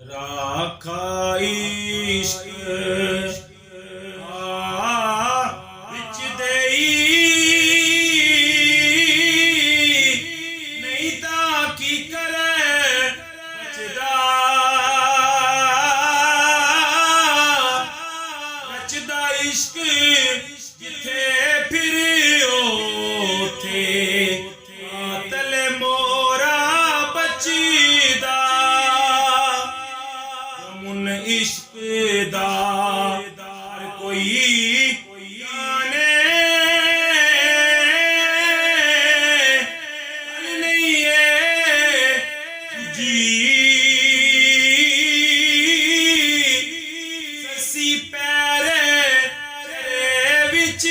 राखा इश्क विच देई नहीं तां की करे बचदा रचदा इश्क जिथे फिर ओथे कातल मोरा बचदा मुन इश्क दा हर कोई जाने पल नहीं है जी ससी पैरे चरे विच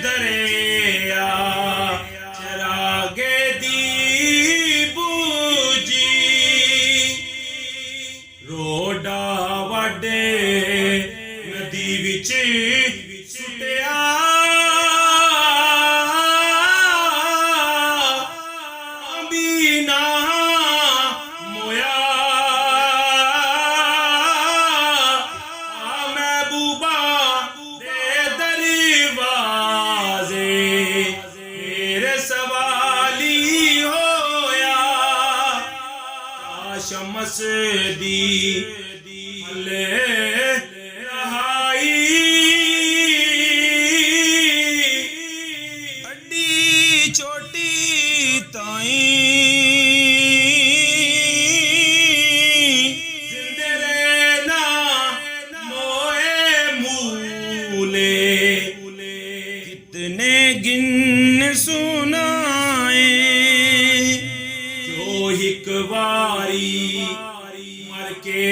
दरिया चरागे दी बूजी रोडा वाडे नदी विच सुटिया भी ना मोया महबूबा दे दरवाजे मेरे सवाली होया शमस दी हले रहाई अड्डी छोटी ताई जिंदे रहना मोए मूले कितने गिन सुनाए जो हिक वारी मर के